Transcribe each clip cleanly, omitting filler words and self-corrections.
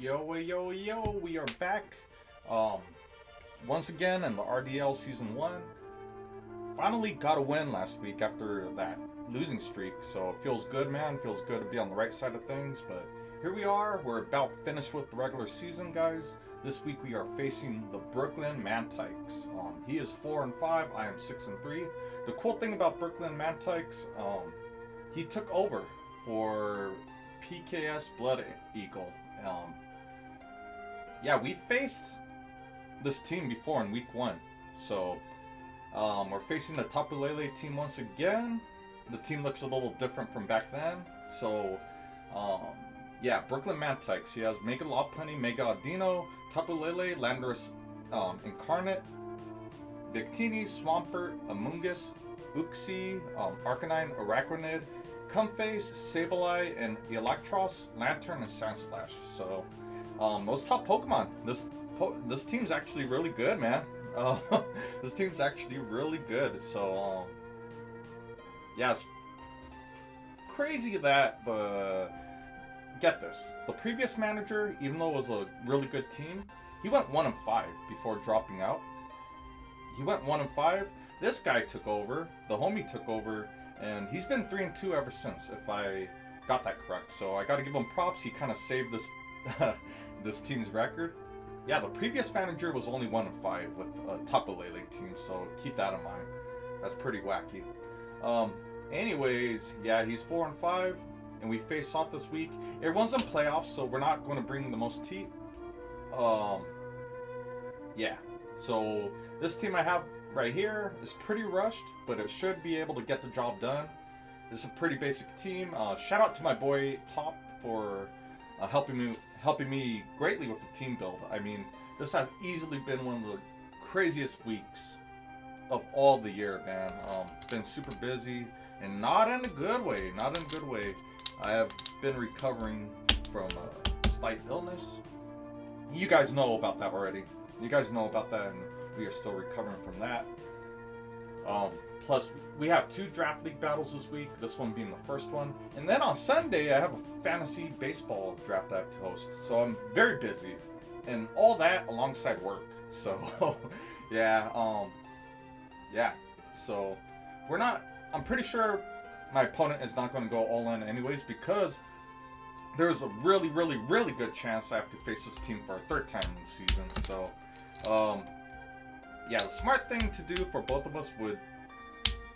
Yo, yo, yo, we are back. Once again in the RDL Season 1. Finally got a win last week after that losing streak, so it feels good, man. Feels good to be on the right side of things, but here we are. We're about finished with the regular season, guys. This week we are facing the Brooklyn Mantykes. He is 4-5, I am 6-3. The cool thing about Brooklyn Mantykes, he took over for PKS Blood Eagle. Yeah, we faced this team before in week 1, so we're facing the Tapu Lele team once again. The team looks a little different from back then, so yeah, Brooklyn Mantykes. He has Mega Lopunny, Mega Audino, Tapu Lele, Landorus-I Incarnate, Victini, Swampert, Amoongus, Uxie, Arcanine, Araquanid, Comfey, Sableye, and Eelektross, Lanturn, and Sandslash. So, those top Pokemon. This team's actually really good, man. This team's actually really good. So, yeah, it's crazy that get this. The previous manager, even though it was a really good team, he went 1-5 before dropping out. He went 1-5. This guy took over. The homie took over. And he's been 3-2 ever since, if I got that correct. So I got to give him props. He kind of saved this this team's record. Yeah, the previous manager was only 1-5 with a Tapu Lele team, so keep that in mind. That's pretty wacky. Anyways, yeah, he's 4-5, and we face off this week. Everyone's in playoffs, so we're not going to bring the most heat. Yeah, so this team I have right here is pretty rushed, but it should be able to get the job done. This is a pretty basic team. Shout out to my boy Top for helping me greatly with the team build. I mean, this has easily been one of the craziest weeks of all the year, man. Been super busy, and not in a good way. Not in a good way. I have been recovering from a slight illness. You guys know about that already. You guys know about that, and we are still recovering from that. Plus, we have 2 draft league battles this week, this one being the first one. And then on Sunday, I have a fantasy baseball draft I have to host. So I'm very busy. And all that alongside work. So, yeah, yeah. So, I'm pretty sure my opponent is not going to go all in anyways, because there's a really, really, really good chance I have to face this team for a 3rd time in the season. So, yeah, the smart thing to do for both of us would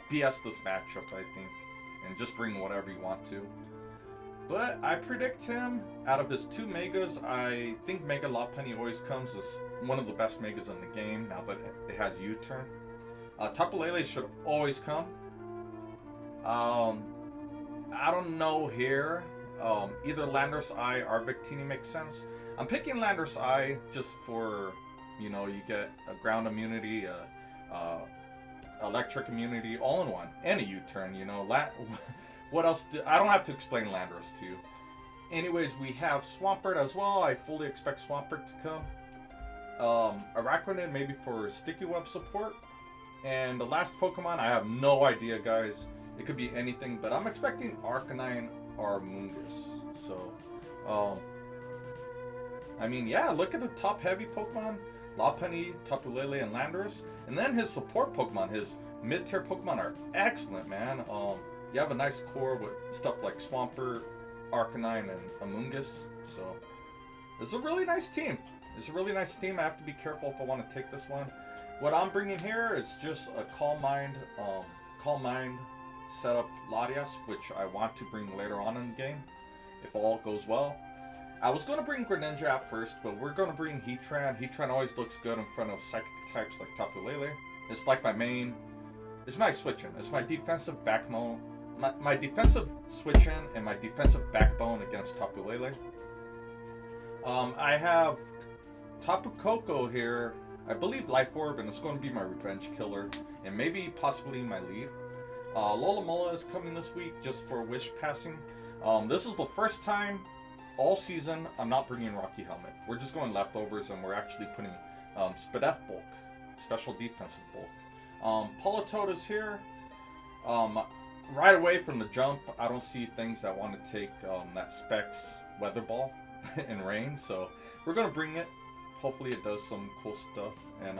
BS this matchup, I think, and just bring whatever you want to. But I predict him, out of his 2 Megas, I think Mega Lopunny always comes as one of the best Megas in the game, now that it has U-turn. Tapu Lele should always come. I don't know here. Either Landorus-I or Victini makes sense. I'm picking Landorus-I just for, you know, you get a ground immunity, electric immunity, all in one, and a U-turn. You know, what else? I don't have to explain Landorus to you. Anyways, we have Swampert as well. I fully expect Swampert to come. Araquanid maybe for Sticky Web support. And the last Pokemon, I have no idea, guys. It could be anything, but I'm expecting Arcanine or Amoongus. So, I mean, yeah, look at the top heavy Pokemon. Lopunny, Tapu Lele, and Landorus. And then his support Pokemon, his mid-tier Pokemon are excellent, man. You have a nice core with stuff like Swampert, Arcanine, and Amoongus. So, it's a really nice team. It's a really nice team. I have to be careful if I want to take this one. What I'm bringing here is just a Calm Mind setup Latias, which I want to bring later on in the game, if all goes well. I was going to bring Greninja at first, but we're going to bring Heatran. Heatran always looks good in front of psychic types like Tapu Lele. It's like my main... It's my switch-in. It's my defensive backbone. My defensive switch-in and my defensive backbone against Tapu Lele. I have Tapu Koko here. I believe Life Orb, and it's going to be my revenge killer. And maybe possibly my lead. Alomomola is coming this week just for wish passing. This is the first time all season I'm not bringing Rocky Helmet. We're just going leftovers, and we're actually putting Spadef bulk, special defensive bulk. Politoed is here. Right away from the jump, I don't see things that want to take that Specs Weather Ball. in rain, so we're gonna bring it. Hopefully it does some cool stuff. And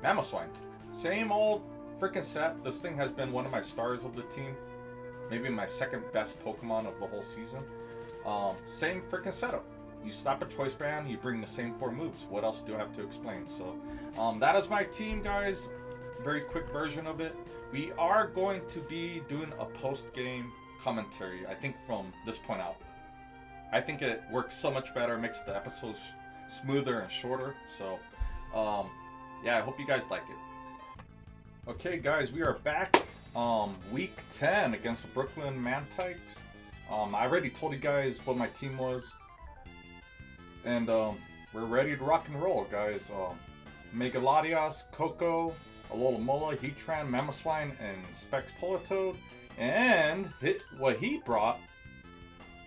Mamoswine, same old freaking set. This thing has been one of my stars of the team, maybe my second best Pokemon of the whole season. Same freaking setup. You slap a choice band, you bring the same 4 moves. What else do I have to explain? So that is my team, guys. Very quick version of it. We are going to be doing a post-game commentary, I think, from this point out. I think it works so much better, makes the episodes smoother and shorter. So yeah, I hope you guys like it. Okay guys, we are back. Week 10 against the Brooklyn Mantykes. I already told you guys what my team was. And we're ready to rock and roll, guys. Mega Latias, Koko, Alomomola, Heatran, Mamoswine, and Specs Politoed. And what he brought,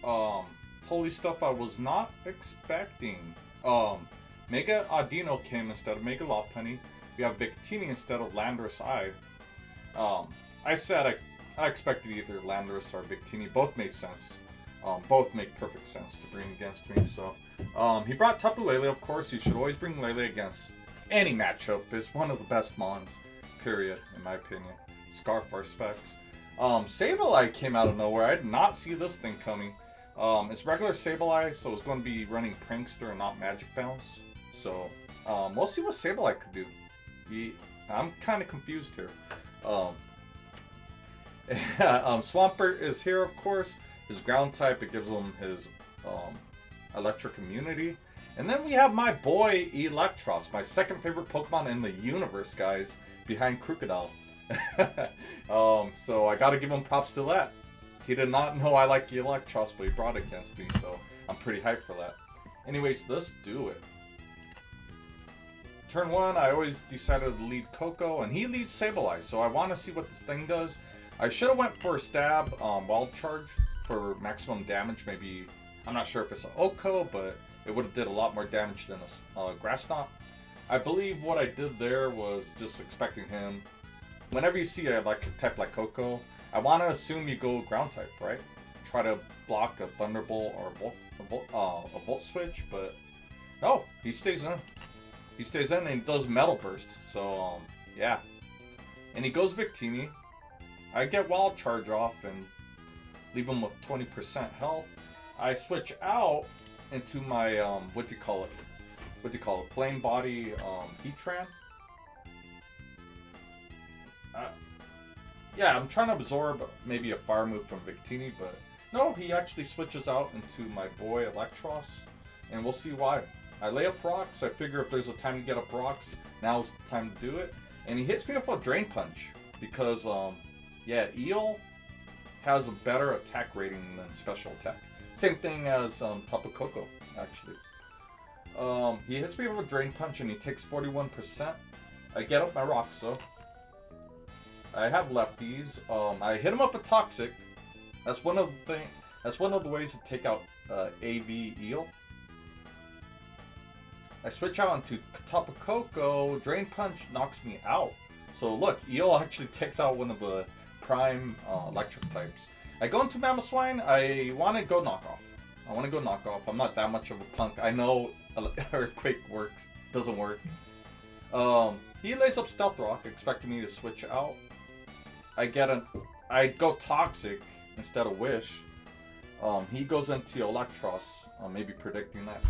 totally stuff I was not expecting. Mega Audino came instead of Mega Lopunny. We have Victini instead of Landorus-I. I said I expected either Landorus or Victini. Both made sense. Both make perfect sense to bring against me. So he brought Tapu Lele, of course. You should always bring Lele against any matchup. It's one of the best mons, period, in my opinion. Scarf or Specs. Sableye came out of nowhere. I did not see this thing coming. It's regular Sableye, so it's going to be running Prankster and not Magic Bounce. So we'll see what Sableye could do. I'm kind of confused here. Swampert is here, of course. His ground type, it gives him his electric immunity. And then we have my boy Eelektross, my second favorite Pokemon in the universe, guys, behind Crocodile. So I gotta give him props to that. He did not know I like Eelektross, but he brought it against me, so I'm pretty hyped for that. Anyways, let's do it. Turn 1, I always decided to lead Koko, and he leads Sableye, so I want to see what this thing does. I should have went for a stab, wild charge for maximum damage. Maybe, I'm not sure if it's an Oko, but it would have did a lot more damage than a Grass Knot. I believe what I did there was just expecting him. Whenever you see an electric type like Koko, I want to assume you go ground type, right? Try to block a Thunderbolt or a Volt Switch, but no, he stays in. He stays in and he does Metal Burst. So yeah, and he goes Victini. I get Wild Charge off and leave him with 20% health. I switch out into my what do you call it? Flame Body Heatran. Yeah, I'm trying to absorb maybe a fire move from Victini, but no, he actually switches out into my boy Eelektross, and we'll see why. I lay up rocks. I figure if there's a time to get up rocks, now's the time to do it. And he hits me with a Drain Punch because, yeah, Eel has a better attack rating than special attack. Same thing as Tapu Koko, actually. He hits me with a Drain Punch and he takes 41%. I get up my rocks though. I have lefties. I hit him up with Toxic. That's one of the ways to take out AV Eel. I switch out into Tapu Koko. Drain Punch knocks me out. So look, Eel actually takes out one of the prime electric types. I go into Mamoswine. I want to go knockoff. I'm not that much of a punk. I know Earthquake doesn't work. He lays up Stealth Rock, expecting me to switch out. I go Toxic instead of Wish. He goes into Eelektross, maybe predicting that.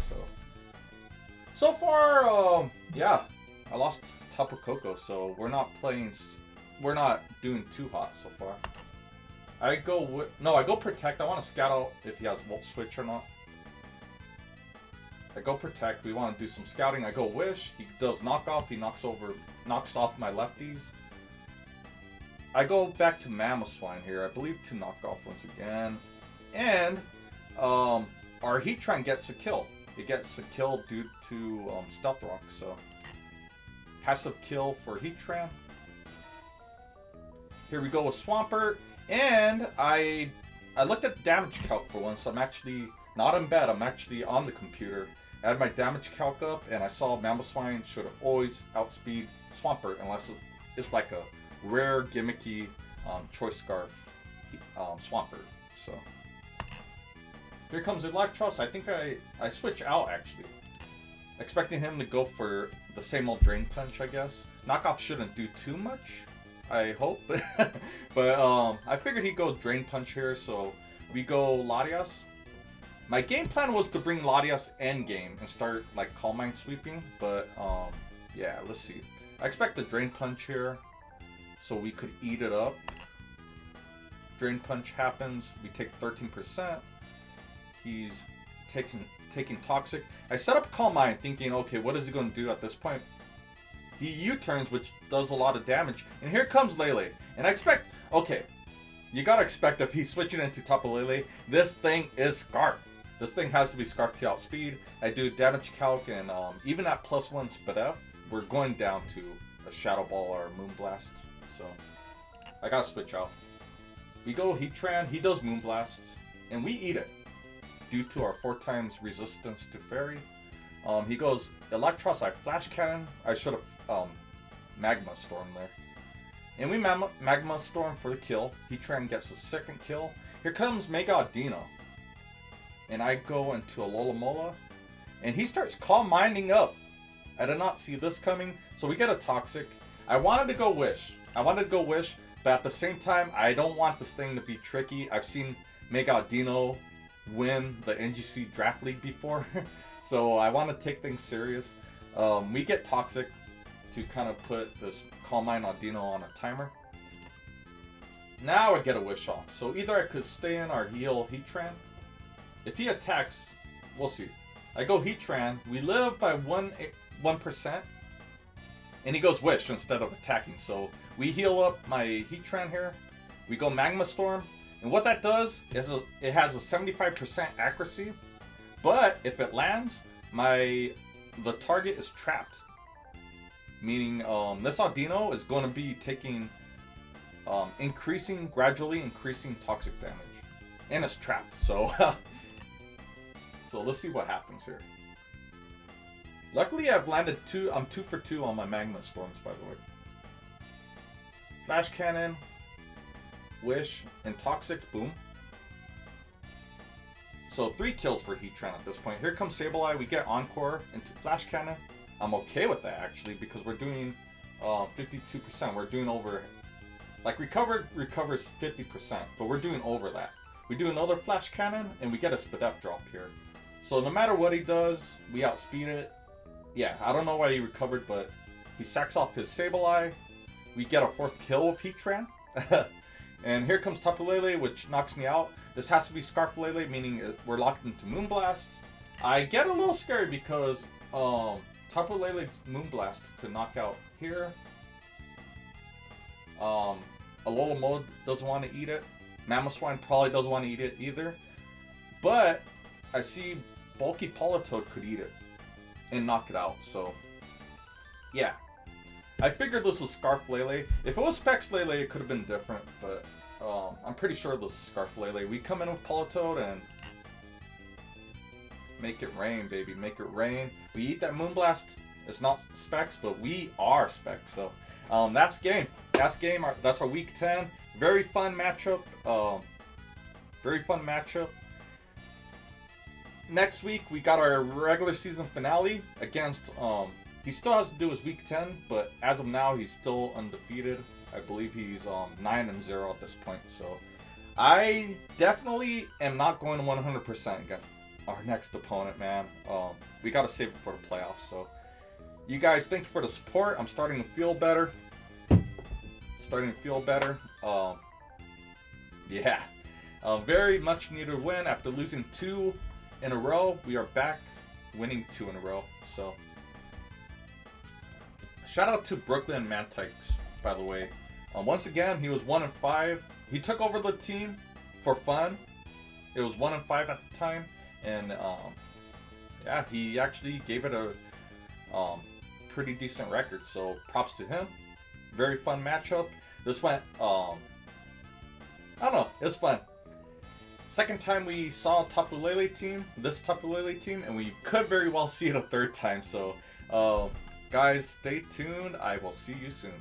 So far, yeah, I lost Tapu Koko, so we're not doing too hot so far. I go Protect. I want to scout out if he has Volt Switch or not. I go Protect. We want to do some scouting. I go Wish. He does Knockoff. He knocks off my lefties. I go back to Mamoswine here. I believe to knock off once again. And our Heatran gets a kill. It gets a kill due to Stealth Rock. So passive kill for Heatran. Here we go with Swampert. And I looked at damage calc for once. I'm actually not in bed. I'm actually on the computer. I had my damage calc up, and I saw Mamoswine should always outspeed Swampert unless it's like a rare gimmicky Choice Scarf Swampert. So Here comes Eelektross. I think I switch out, actually. Expecting him to go for the same old Drain Punch, I guess. Knockoff shouldn't do too much, I hope. But I figured he'd go Drain Punch here, so we go Latias. My game plan was to bring Latias endgame and start like Calm Mind sweeping, but yeah, let's see. I expect a Drain Punch here, so we could eat it up. Drain Punch happens, we take 13%. He's taking Toxic. I set up Calm Mind thinking, okay, what is he going to do at this point? He U-turns, which does a lot of damage. And here comes Lele. And I expect, okay, you gotta expect if he's switching into Tapu Lele, this thing is Scarf. This thing has to be Scarf to outspeed. I do damage calc, and even at +1 SPDF, we're going down to a Shadow Ball or a Moonblast. So, I gotta switch out. We go Heatran, he does Moonblast, and we eat it. Due to our 4x resistance to Fairy. He goes Eelektross, I Flash Cannon. I should have Magma Storm there. And we Magma Storm for the kill. Heatran gets the second kill. Here comes Mega Audino. And I go into a Alomomola. And he starts Calm Minding up. I did not see this coming. So we get a Toxic. I wanted to go Wish. But at the same time, I don't want this thing to be tricky. I've seen Mega Audino win the NGC Draft League before. So I want to take things serious. We get Toxic to kind of put this Calm Mind Audino on a timer. Now I get a Wish off. So either I could stay in or heal Heatran. If he attacks, we'll see. I go Heatran. We live by 1%. And he goes Wish instead of attacking. So we heal up my Heatran here. We go Magma Storm. And what that does is it has a 75% accuracy. But if it lands, the target is trapped. Meaning this Audino is going to be taking gradually increasing toxic damage. And it's trapped. So so let's see what happens here. Luckily I've landed I'm 2 for 2 on my Magma Storms, by the way. Flash Cannon, Wish, and Toxic, boom. So 3 kills for Heatran at this point. Here comes Sableye, we get Encore into Flash Cannon. I'm okay with that actually because we're doing 52%. We're doing over, like recovers 50%, but we're doing over that. We do another Flash Cannon and we get a SPDF drop here. So no matter what he does, we outspeed it. Yeah, I don't know why he recovered, but he sacks off his Sableye. We get a 4th kill with Heatran. And here comes Tapu Lele, which knocks me out. This has to be Scarf Lele, meaning we're locked into Moonblast. I get a little scared because Tapu Lele's Moonblast could knock out here. Alomomola doesn't want to eat it. Mamoswine probably doesn't want to eat it either. But I see bulky Politoed could eat it and knock it out. So yeah, I figured this was Scarf Lele. If it was Specs Lele, it could have been different, but I'm pretty sure this is Scarf Lele. We come in with Politoed and make it rain, baby. Make it rain. We eat that Moonblast. It's not Specs, but we are Specs. So that's game. That's game. That's our week 10. Very fun matchup. Very fun matchup. Next week we got our regular season finale against he still has to do his week 10, but as of now he's still undefeated. I believe he's 9-0 at this point. So I definitely am not going to 100% against our next opponent, man. We got to save it for the playoffs. So you guys, thank you for the support. I'm starting to feel better. Yeah. Very much needed win after losing 2 in a row. We are back winning 2 in a row. So shout out to Brooklyn Mantykes, by the way. Once again, he was 1-5. He took over the team for fun. It was 1-5 at the time, and yeah, he actually gave it a pretty decent record. So props to him. Very fun matchup. This went I don't know, it's fun. Second time we saw Tapu Lele team, this Tapu Lele team, and we could very well see it a third time. So guys, stay tuned. I will see you soon.